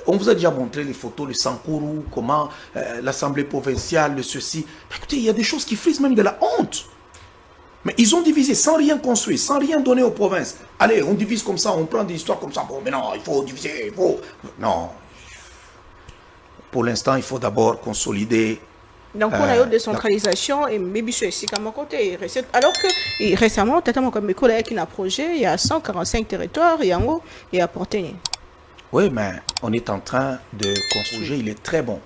On vous a déjà montré les photos de Sankourou, comment l'Assemblée provinciale, de ceci. Écoutez, il y a des choses qui frisent même de la honte. Mais ils ont divisé sans rien construire, sans rien donner aux provinces. Allez, on divise comme ça, on prend des histoires comme ça. Bon, mais non, il faut diviser, il faut... Non. Pour l'instant, il faut d'abord consolider. Donc, on a eu décentralisation et maybe sur ici, comme côté. Alors que récemment, Tata Mokameko a un projet, il y a 145 territoires, il y a un haut, il y a porté. Oui, mais on est en train de construire, il est très bon.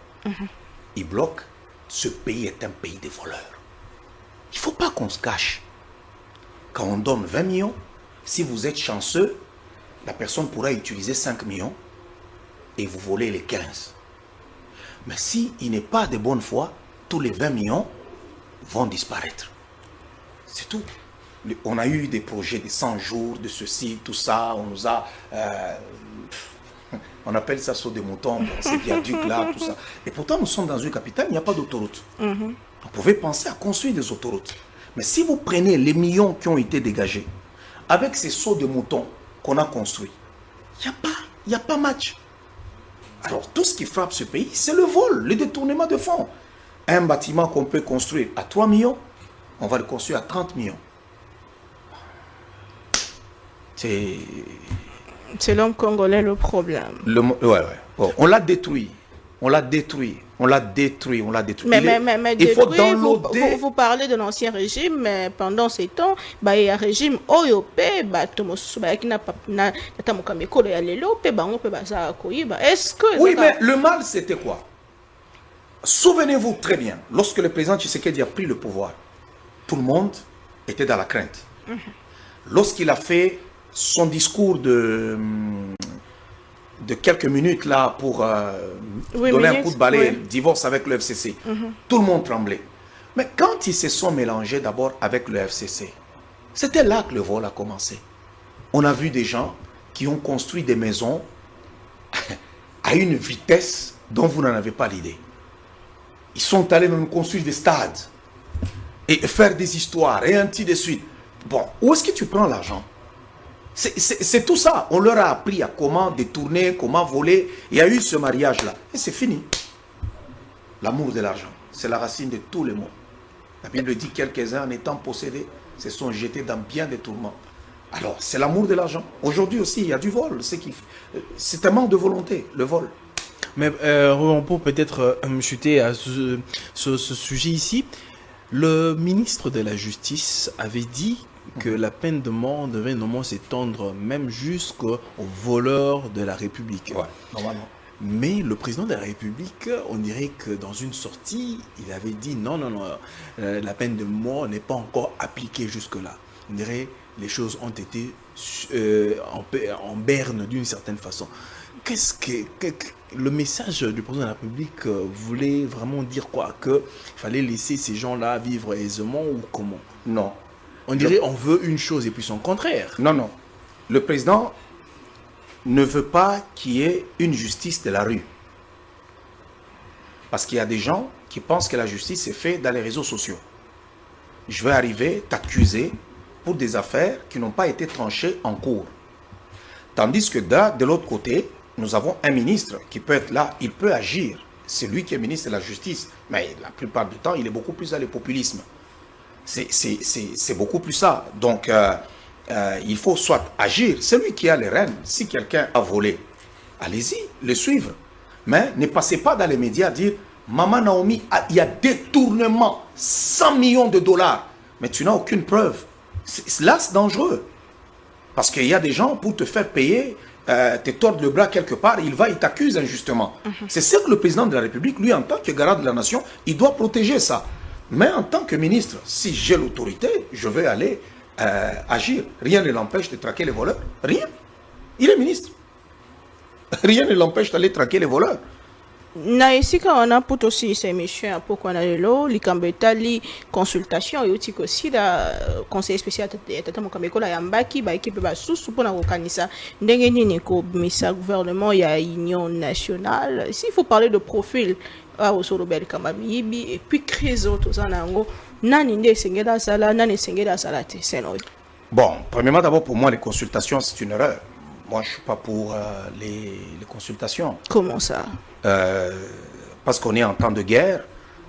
Il bloque. Ce pays est un pays de voleurs. Il ne faut pas qu'on se cache. Quand on donne 20 millions, si vous êtes chanceux, la personne pourra utiliser 5 millions et vous volez les 15. Mais s'il n'est pas de bonne foi, tous les 20 millions vont disparaître. C'est tout. On a eu des projets de 100 jours, de ceci, tout ça. On nous a... on appelle ça saut des moutons, ces viaducs-là, tout ça. Et pourtant, nous sommes dans une capitale, il n'y a pas d'autoroute. Vous pouvez penser à construire des autoroutes. Mais si vous prenez les millions qui ont été dégagés, avec ces sauts de moutons qu'on a construits, il n'y a pas match. Alors, tout ce qui frappe ce pays, c'est le vol, le détournement de fonds. Un bâtiment qu'on peut construire à 3 millions, on va le construire à 30 millions. C'est l'homme congolais le problème. Ouais. Bon, on l'a détruit. Mais il faut downloader. Vous parlez de l'ancien régime, mais pendant ces temps, il y a un régime OYOP, est-ce que... Oui, mais le mal, c'était quoi? Souvenez-vous très bien, lorsque le président Tshisekedi a pris le pouvoir, tout le monde était dans la crainte. Lorsqu'il a fait son discours de quelques minutes là pour donner un coup de balai, divorce avec le FCC, tout le monde tremblait. Mais quand ils se sont mélangés d'abord avec le FCC, c'était là que le vol a commencé. On a vu des gens qui ont construit des maisons à une vitesse dont vous n'en avez pas l'idée. Ils sont allés même construire des stades et faire des histoires et ainsi de suite. Bon, où est-ce que tu prends l'argent? C'est tout ça. On leur a appris à comment détourner, comment voler. Il y a eu ce mariage-là. Et c'est fini. L'amour de l'argent, c'est la racine de tous les maux. La Bible dit quelques-uns en étant possédés se sont jetés dans bien des tourments. Alors, c'est l'amour de l'argent. Aujourd'hui aussi, il y a du vol. C'est un manque de volonté, le vol. Mais on peut peut-être chuter à ce sujet ici. Le ministre de la Justice avait dit que la peine de mort devait normalement s'étendre même jusqu'aux voleurs de la République. Ouais, normalement. Mais le président de la République, on dirait que dans une sortie, il avait dit non, la peine de mort n'est pas encore appliquée jusque-là. On dirait que les choses ont été en berne d'une certaine façon. Qu'est-ce que le message du président de la République voulait vraiment dire quoi? Qu'il fallait laisser ces gens-là vivre aisément ou comment? Non. On dirait on veut une chose et puis son contraire. Non. Le président ne veut pas qu'il y ait une justice de la rue. Parce qu'il y a des gens qui pensent que la justice est faite dans les réseaux sociaux. Je vais arriver, t'accuser pour des affaires qui n'ont pas été tranchées en cours. Tandis que de l'autre côté, nous avons un ministre qui peut être là, il peut agir. C'est lui qui est ministre de la Justice. Mais la plupart du temps, il est beaucoup plus dans le populisme. C'est beaucoup plus ça. Donc, il faut soit agir. C'est lui qui a les rênes. Si quelqu'un a volé, allez-y, le suivre. Mais ne passez pas dans les médias à dire « Maman Naomi, il y a détournement, 100 millions de dollars. » Mais tu n'as aucune preuve. Là, c'est dangereux. Parce qu'il y a des gens, pour te faire payer, te tordent le bras quelque part, il t'accuse injustement. C'est ce que le président de la République, lui, en tant que garant de la nation, il doit protéger ça. Mais en tant que ministre, si j'ai l'autorité, je vais aller agir. Rien ne l'empêche de traquer les voleurs. Rien. Il est ministre. Rien ne l'empêche d'aller traquer les voleurs. Na esika wana poto si sa émission ya poko na lelo likambeta li consultation yoti ko si da conseil spécial tata Mokameko la yambaki ba équipe ba susu pona ko kanisa ndenge nini ko misa gouvernement ya union nationale. S'il faut parler de profil au Sorobel Kamamibi et puis crise auto zanango nani nde sengeda sala nani sengeda salate c'est non. Bon, premièrement d'abord pour moi les consultations c'est une erreur. moi, je ne suis pas pour les consultations. Comment ça? Parce qu'on est en temps de guerre,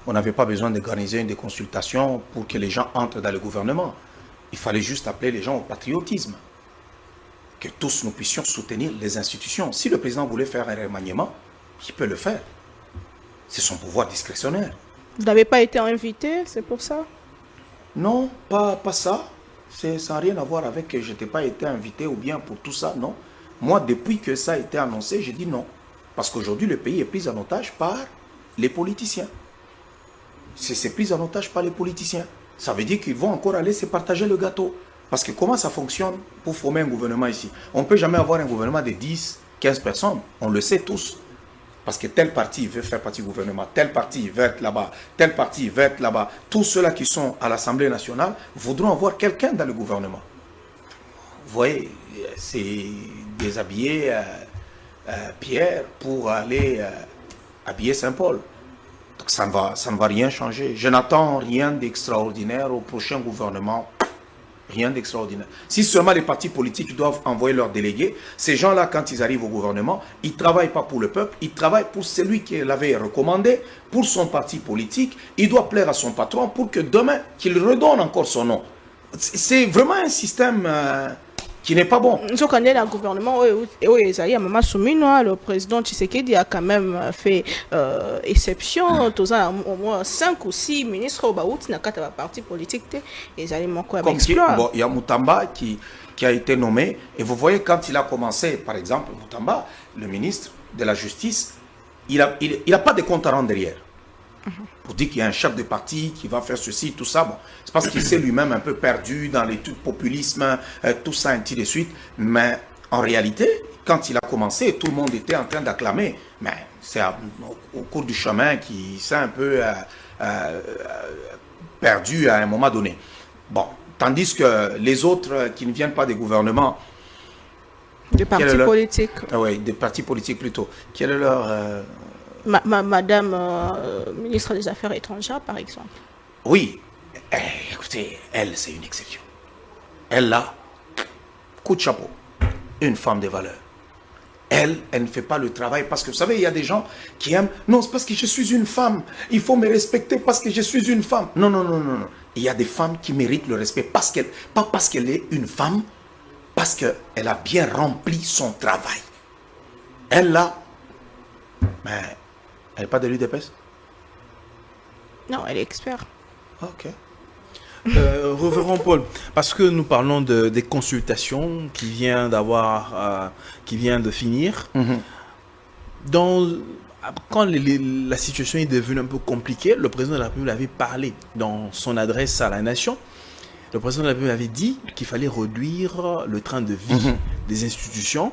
on n'avait pas besoin d'organiser des consultations pour que les gens entrent dans le gouvernement. Il fallait juste appeler les gens au patriotisme. Que tous nous puissions soutenir les institutions. Si le président voulait faire un remaniement, il peut le faire. C'est son pouvoir discrétionnaire. Vous n'avez pas été invité, c'est pour ça? Non, pas ça. Ça n'a rien à voir avec que je n'étais pas été invité ou bien pour tout ça, non. Moi, depuis que ça a été annoncé, j'ai dit non. Parce qu'aujourd'hui, le pays est pris en otage par les politiciens. C'est pris en otage par les politiciens. Ça veut dire qu'ils vont encore aller se partager le gâteau. Parce que comment ça fonctionne pour former un gouvernement ici? On ne peut jamais avoir un gouvernement de 10, 15 personnes. On le sait tous. Parce que tel parti veut faire partie du gouvernement, tel parti veut être là-bas, tel parti veut être là-bas. Tous ceux-là qui sont à l'Assemblée nationale voudront avoir quelqu'un dans le gouvernement. Vous voyez, c'est déshabiller Pierre pour aller habiller Saint-Paul. Donc ça ne va rien changer. Je n'attends rien d'extraordinaire au prochain gouvernement. Rien d'extraordinaire. Si seulement les partis politiques doivent envoyer leurs délégués, ces gens-là, quand ils arrivent au gouvernement, ils ne travaillent pas pour le peuple, ils travaillent pour celui qui l'avait recommandé, pour son parti politique. Il doit plaire à son patron pour que demain, qu'il redonne encore son nom. C'est vraiment un système qui n'est pas bon. Je connais le gouvernement, le président Tshisekedi a quand même fait exception. Au moins 5 ou 6 ministres au parti politique. Il y a Moutamba qui a été nommé. Et vous voyez, quand il a commencé, par exemple, Moutamba, le ministre de la Justice, il a pas de compte à rendre derrière. Pour dire qu'il y a un chef de parti qui va faire ceci, tout ça. Bon, c'est parce qu'il s'est lui-même un peu perdu dans les trucs populisme, tout ça, ainsi de suite. Mais en réalité, quand il a commencé, tout le monde était en train d'acclamer. Mais c'est au cours du chemin qu'il s'est un peu perdu à un moment donné. Bon, tandis que les autres qui ne viennent pas des gouvernements... Des partis politiques. Oui, des partis politiques plutôt. Quel est leur... Madame ministre des Affaires étrangères, par exemple. Oui. Écoutez, elle, c'est une exception. Elle, là, coup de chapeau. Une femme de valeur. Elle ne fait pas le travail parce que, vous savez, il y a des gens qui aiment... Non, c'est parce que je suis une femme. Il faut me respecter parce que je suis une femme. Non, non, non, non, non. Il y a des femmes qui méritent le respect pas parce qu'elle est une femme, parce qu'elle a bien rempli son travail. Elle, là, mais... Elle n'est pas de l'UDPS? Non, elle est expert. Ok. Reverend Paul, parce que nous parlons des consultations qui viennent de finir. Quand la situation est devenue un peu compliquée, le président de la République avait parlé dans son adresse à la nation. Le président de la République avait dit qu'il fallait réduire le train de vie des institutions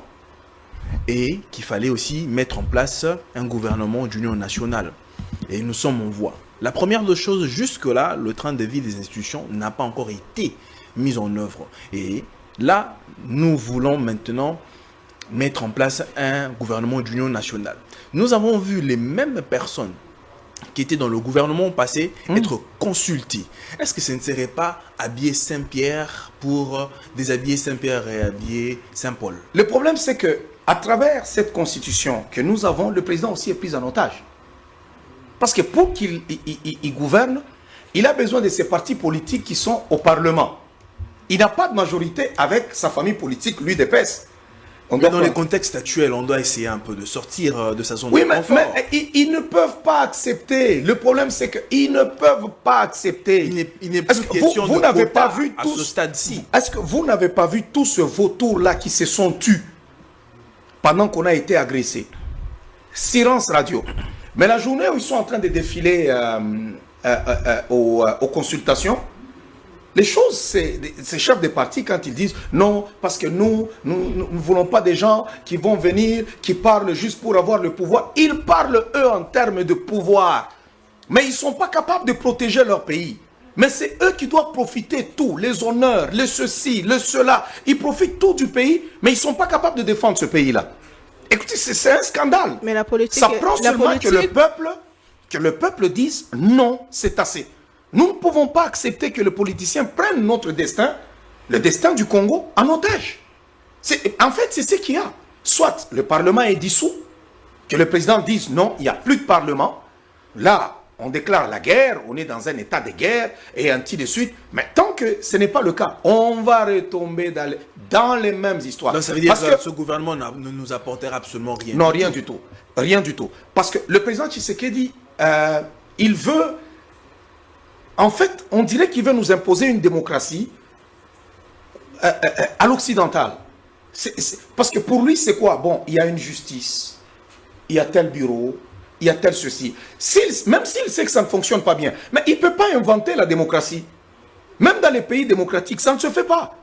et qu'il fallait aussi mettre en place un gouvernement d'union nationale. Et nous sommes en voie. La première des choses, jusque-là, le train de vie des institutions n'a pas encore été mis en œuvre. Et là, nous voulons maintenant mettre en place un gouvernement d'union nationale. Nous avons vu les mêmes personnes qui étaient dans le gouvernement passé être consultées. Est-ce que ce ne serait pas habiller Saint-Pierre pour déshabiller Saint-Pierre et habiller Saint-Paul? Le problème, c'est que à travers cette constitution que nous avons, le président aussi est pris en otage. Parce que pour qu'il gouverne, il a besoin de ses partis politiques qui sont au Parlement. Il n'a pas de majorité avec sa famille politique, l'UDPS. Dans les contextes actuels, on doit essayer un peu de sortir de sa zone de confort. Mais ils ne peuvent pas accepter. Le problème, c'est qu'ils ne peuvent pas accepter. Il n'est plus question de quota à ce stade-ci. Est-ce que vous n'avez pas vu tous ce vautours-là qui se sont tus pendant qu'on a été agressé? Silence radio. Mais la journée où ils sont en train de défiler aux consultations, les choses, ces chefs de parti, quand ils disent non, parce que nous ne voulons pas des gens qui vont venir, qui parlent juste pour avoir le pouvoir. Ils parlent, eux, en termes de pouvoir. Mais ils ne sont pas capables de protéger leur pays. Mais c'est eux qui doivent profiter tout, les honneurs, le ceci, le cela. Ils profitent tout du pays, mais ils ne sont pas capables de défendre ce pays-là. Écoutez, c'est un scandale. Mais la politique, ça prend seulement que le peuple dise non, c'est assez. Nous ne pouvons pas accepter que les politiciens prennent notre destin, le destin du Congo, en otage. En fait, c'est ce qu'il y a. Soit le Parlement est dissous, que le président dise non, il n'y a plus de Parlement. Là, on déclare la guerre, on est dans un état de guerre, et ainsi de suite. Mais tant que ce n'est pas le cas, on va retomber dans les mêmes histoires. Donc ça veut dire que ce gouvernement ne nous apportera absolument rien. Non, rien du tout. Rien du tout. Parce que le président Tshisekedi, il veut... En fait, on dirait qu'il veut nous imposer une démocratie à l'occidental. Parce que pour lui, c'est quoi? Bon, il y a une justice, il y a tel bureau, il y a tel ceci. Même s'il sait que ça ne fonctionne pas bien, mais il ne peut pas inventer la démocratie. Même dans les pays démocratiques, ça ne se fait pas.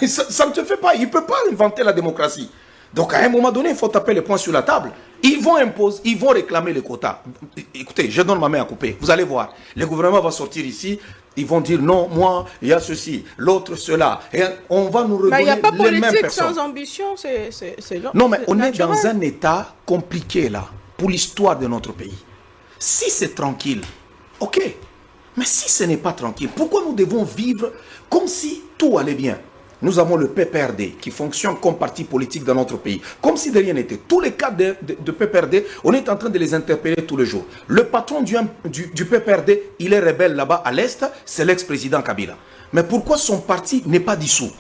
ça ne se fait pas. Il ne peut pas inventer la démocratie. Donc, à un moment donné, il faut taper les points sur la table. Ils vont imposer, ils vont réclamer les quotas. Écoutez, je donne ma main à couper. Vous allez voir. Le gouvernement va sortir ici. Ils vont dire non, moi, il y a ceci, l'autre, cela. Et on va nous redonner les mêmes personnes. Il n'y a pas politique sans ambition. Non, mais on est dans un état compliqué, là, pour l'histoire de notre pays. Si c'est tranquille, ok. Mais si ce n'est pas tranquille, pourquoi nous devons vivre comme si tout allait bien? Nous avons le PPRD qui fonctionne comme parti politique dans notre pays. Comme si de rien n'était. Tous les cas de PPRD, on est en train de les interpeller tous les jours. Le patron du PPRD, il est rebelle là-bas à l'Est, c'est l'ex-président Kabila. Mais pourquoi son parti n'est pas dissous?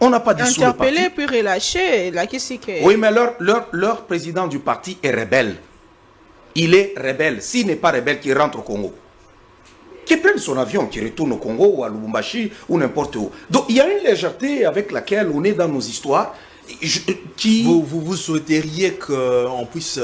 On n'a pas dissous le parti. Interpellé puis relâché. Là, qu'est-ce que... Oui, mais leur président du parti est rebelle. Il est rebelle. S'il n'est pas rebelle, qu'il rentre au Congo. Qu'il prenne son avion, qu'il retourne au Congo ou à Lubumbashi ou n'importe où. Donc il y a une légèreté avec laquelle on est dans nos histoires. Vous souhaiteriez qu'on puisse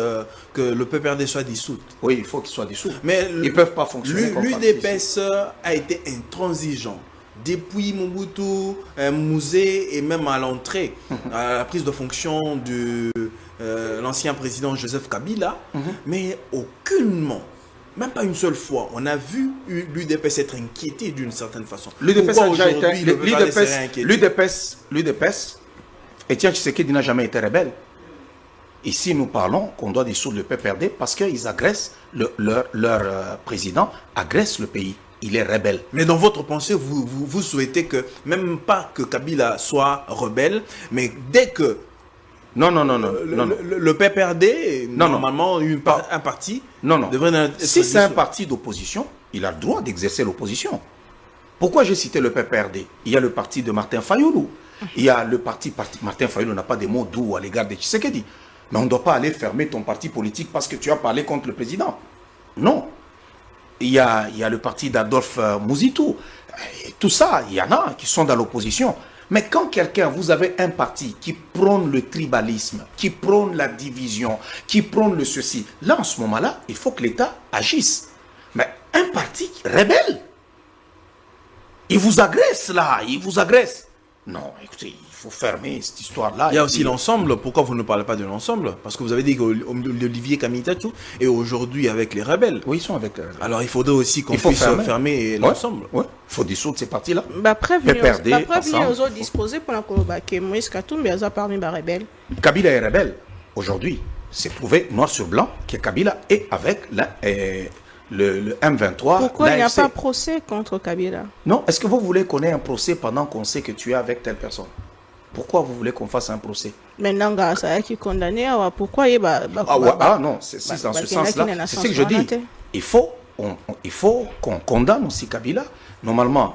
que le PPRD soit dissous? Oui, il faut qu'il soit dissous. Mais ils ne peuvent pas fonctionner comme l'UDPS a été intransigeant depuis Mobutu, Musée et même à l'entrée, à la prise de fonction de l'ancien président Joseph Kabila, mais aucunement. Même pas une seule fois, on a vu l'UDPS être inquiété d'une certaine façon. L'UDPS a déjà été... L'UDPS, Etienne Tshisekedi n'a jamais été rebelle. Ici, nous parlons qu'on doit dissoudre le PPRD parce qu'ils agressent, leur président agresse le pays. Il est rebelle. Mais dans votre pensée, vous souhaitez que, même pas que Kabila soit rebelle, mais dès que... Non. Le PPRD, normalement, un parti devrait être... Si c'est un parti d'opposition, il a le droit d'exercer l'opposition. Pourquoi j'ai cité le PPRD? Il y a le parti de Martin Fayoulou. Il y a le parti... Martin Fayoulou n'a pas des mots doux à l'égard de Tshisekedi. Mais on ne doit pas aller fermer ton parti politique parce que tu as parlé contre le président. Non. Il y a le parti d'Adolphe Mouzitou. Et tout ça, il y en a qui sont dans l'opposition. Mais quand vous avez un parti qui prône le tribalisme, qui prône la division, qui prône le ceci, là, en ce moment-là, il faut que l'État agisse. Mais un parti rebelle, il vous agresse là, il vous agresse. Non, écoutez, il faut fermer cette histoire-là. Il y a aussi l'ensemble. Pourquoi vous ne parlez pas de l'ensemble? Parce que vous avez dit qu'Olivier Kamitatu est aujourd'hui avec les rebelles. Oui, ils sont avec les rebelles. Alors il faudrait aussi qu'on puisse fermer l'ensemble. Oui, il faut dissoudre ces partis-là. Prévenir aux autres disposés pour la Kolobake. Moïse Katumbi a parmi les rebelles. Kabila est rebelle. Aujourd'hui, c'est prouvé noir sur blanc que Kabila est avec le M23. Pourquoi il n'y a pas de procès contre Kabila? Non, est-ce que vous voulez qu'on ait un procès pendant qu'on sait que tu es avec telle personne? Pourquoi vous voulez qu'on fasse un procès? Maintenant, ça qui est condamné, pourquoi il va... non, c'est dans ce sens-là. C'est ce que je dis. Il faut qu'on condamne aussi Kabila. Normalement,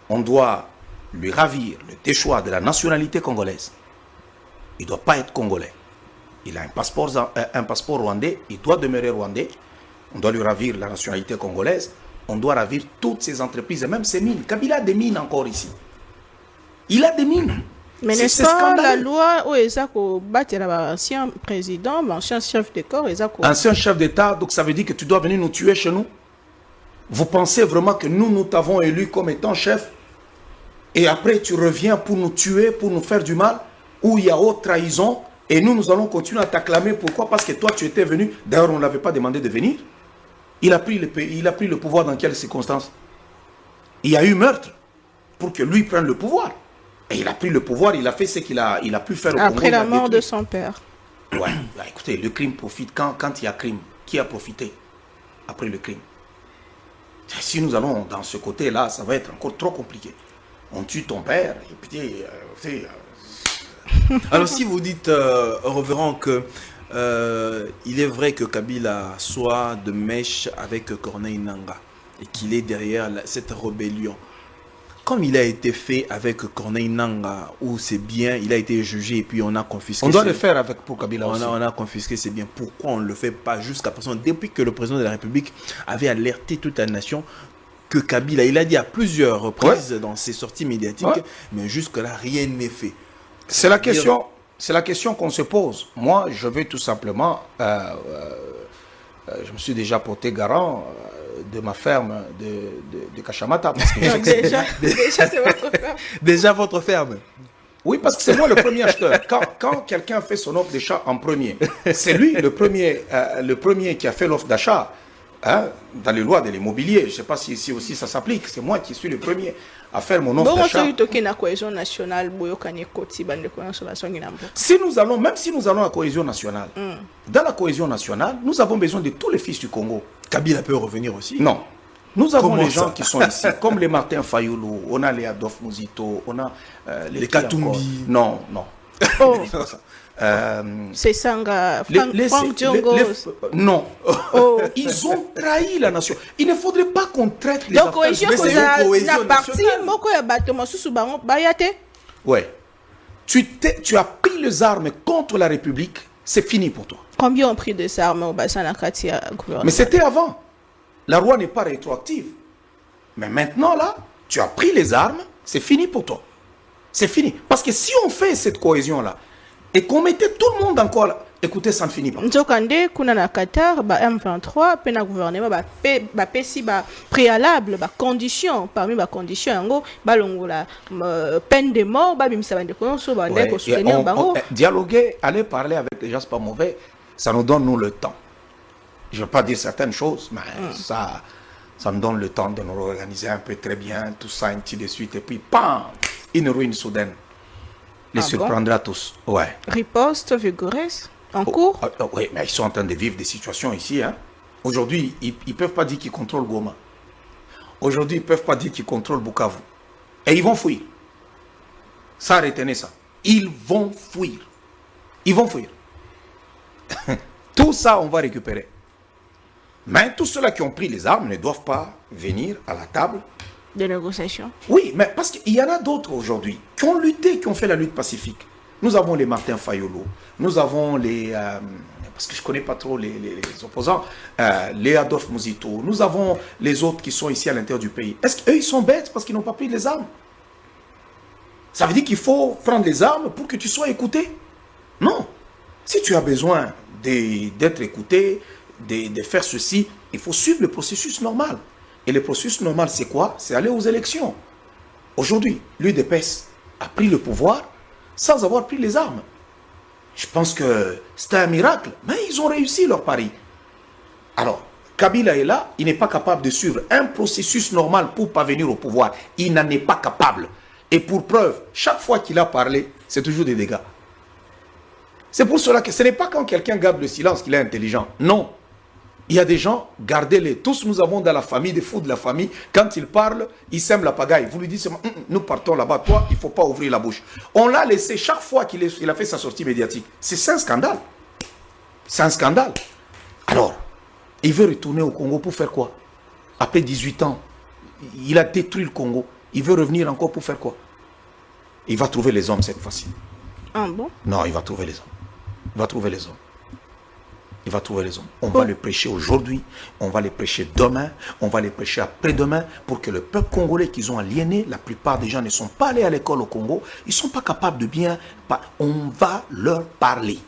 on doit lui ravir le déchoir de la nationalité congolaise. Il ne doit pas être congolais. Il a un passeport rwandais, il doit demeurer rwandais. On doit lui ravir la nationalité congolaise. On doit ravir toutes ces entreprises et même ses mines. Kabila a des mines encore ici. Il a des mines. Mais n'est-ce pas la loi où Ezako battre l'ancien président, l'ancien chef de corps, ancien chef d'État, donc ça veut dire que tu dois venir nous tuer chez nous? Vous pensez vraiment que nous t'avons élu comme étant chef et après tu reviens pour nous tuer, pour nous faire du mal, où il y a haute trahison et nous allons continuer à t'acclamer? Pourquoi? Parce que toi tu étais venu, d'ailleurs on ne l'avait pas demandé de venir. Il a pris le pouvoir dans quelles circonstances? Il y a eu meurtre pour que lui prenne le pouvoir. Et il a pris le pouvoir, il a fait ce qu'il a pu faire au Congo. Après la mort de son père. Ouais, écoutez, le crime profite quand il y a crime. Qui a profité après le crime? Si nous allons dans ce côté-là, ça va être encore trop compliqué. On tue ton père, et puis... Alors si vous dites, Reverend, que il est vrai que Kabila soit de mèche avec Corneille Nangaa et qu'il est derrière cette rébellion, comme il a été fait avec Corneille Nangaa, où c'est bien, il a été jugé et puis on a confisqué. On doit le faire avec pour Kabila aussi. On a confisqué, c'est bien. Pourquoi on ne le fait pas jusqu'à présent, depuis que le président de la République avait alerté toute la nation que Kabila, il a dit à plusieurs reprises dans ses sorties médiatiques, mais jusque-là, rien n'est fait. C'est la question qu'on se pose. Moi, je veux tout simplement, je me suis déjà porté garant de ma ferme de Kachamata. Parce que déjà, c'est votre ferme. Déjà votre ferme. Oui, parce que c'est moi le premier acheteur. Quand quelqu'un fait son offre d'achat en premier, c'est lui le premier qui a fait l'offre d'achat. Hein, dans les lois de l'immobilier, je ne sais pas si ici aussi ça s'applique. C'est moi qui suis le premier à faire mon offre d'achat. Si nous allons, même si nous allons à la cohésion nationale, dans la cohésion nationale, nous avons besoin de tous les fils du Congo. Kabila peut revenir aussi. Non. Nous avons Comment les gens ça qui sont ici, comme les Martin Fayoulou, on a les Adolphe Mouzito, on a les Katumbi. Non, non. Oh. C'est Sanga, Franck Djongos. Non. Oh. Ils ont trahi la nation. Il ne faudrait pas qu'on traite les donc, affaires. Ouais. Tu as pris les armes contre la République, c'est fini pour toi. Combien ont pris des armes au bassin Nakatia? Mais c'était avant. La loi n'est pas rétroactive. Mais maintenant, là, tu as pris les armes, c'est fini pour toi. C'est fini. Parce que si on fait cette cohésion-là, et qu'on mettait tout le monde encore là, écoutez, ça ne finit pas. Nzokande, kuna na Qatar, M23, pena gouvernement, pesi préalable, condition, parmi les conditions, yango, longola, peine de mort, bimisa bande konso, bande ko soutenir bango. Dialoguer, aller parler avec les gens, c'est pas mauvais. Ça nous donne, nous, le temps. Je ne veux pas dire certaines choses, mais ça nous donne le temps de nous organiser un peu très bien, tout ça, ainsi de suite. Et puis, pam, une ruine soudaine. Les surprendra tous. Ouais. Riposte vigoureuse en cours. Oui, mais ils sont en train de vivre des situations ici. Hein. Aujourd'hui, ils ne peuvent pas dire qu'ils contrôlent Goma. Aujourd'hui, ils ne peuvent pas dire qu'ils contrôlent Bukavu. Et ils vont fuir. Ça, retenez ça. Ils vont fuir. Ils vont fuir. Tout ça, on va récupérer. Mais tous ceux-là qui ont pris les armes ne doivent pas venir à la table de négociation. Oui, mais parce qu'il y en a d'autres aujourd'hui qui ont lutté, qui ont fait la lutte pacifique. Nous avons les Martin Fayoulou, nous avons les... parce que je ne connais pas trop les opposants, les Adolphe Mouzito, nous avons les autres qui sont ici à l'intérieur du pays. Est-ce qu'eux, ils sont bêtes parce qu'ils n'ont pas pris les armes? Ça veut dire qu'il faut prendre les armes pour que tu sois écouté? Non. Si tu as besoin d'être écouté, de faire ceci, il faut suivre le processus normal. Et le processus normal, c'est quoi? C'est aller aux élections. Aujourd'hui, l'UDPS a pris le pouvoir sans avoir pris les armes. Je pense que c'était un miracle, mais ils ont réussi leur pari. Alors, Kabila est là, il n'est pas capable de suivre un processus normal pour parvenir au pouvoir. Il n'en est pas capable. Et pour preuve, chaque fois qu'il a parlé, c'est toujours des dégâts. C'est pour cela que ce n'est pas quand quelqu'un garde le silence qu'il est intelligent. Non. Il y a des gens, gardez-les. Tous nous avons dans la famille, des fous de la famille. Quand ils parlent, ils sèment la pagaille. Vous lui dites, nous partons là-bas. Toi, il ne faut pas ouvrir la bouche. On l'a laissé chaque fois qu'il a fait sa sortie médiatique. C'est un scandale. C'est un scandale. Alors, il veut retourner au Congo pour faire quoi? Après 18 ans, il a détruit le Congo. Il veut revenir encore pour faire quoi? Il va trouver les hommes cette fois-ci. Ah bon? Non, il va trouver les hommes. Il va trouver les hommes. Il va trouver les hommes. On va le prêcher aujourd'hui, on va les prêcher demain, on va les prêcher après-demain pour que le peuple congolais qu'ils ont aliéné, la plupart des gens ne sont pas allés à l'école au Congo, ils ne sont pas capables de bien... On va leur parler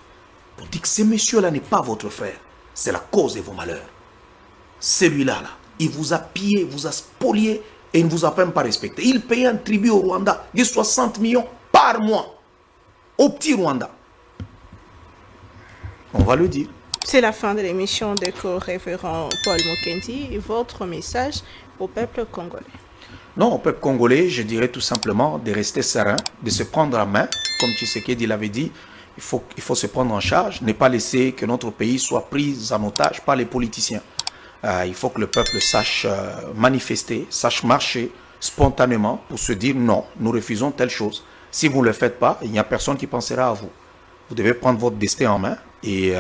pour dire que ce monsieur-là n'est pas votre frère, c'est la cause de vos malheurs. Celui-là, là, il vous a pillé, vous a spolié et il ne vous a même pas respecté. Il paye un tribut au Rwanda de 60 millions par mois au petit Rwanda. On va le dire. C'est la fin de l'émission de co-révérend Paul Mokendi. Votre message au peuple congolais? Non, au peuple congolais, je dirais tout simplement de rester serein, de se prendre en main. Comme Tshisekedi l'avait dit, il faut se prendre en charge, ne pas laisser que notre pays soit pris en otage par les politiciens. Il faut que le peuple sache manifester, sache marcher spontanément pour se dire non, nous refusons telle chose. Si vous ne le faites pas, il n'y a personne qui pensera à vous. Vous devez prendre votre destin en main et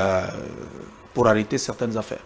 pour arrêter certaines affaires.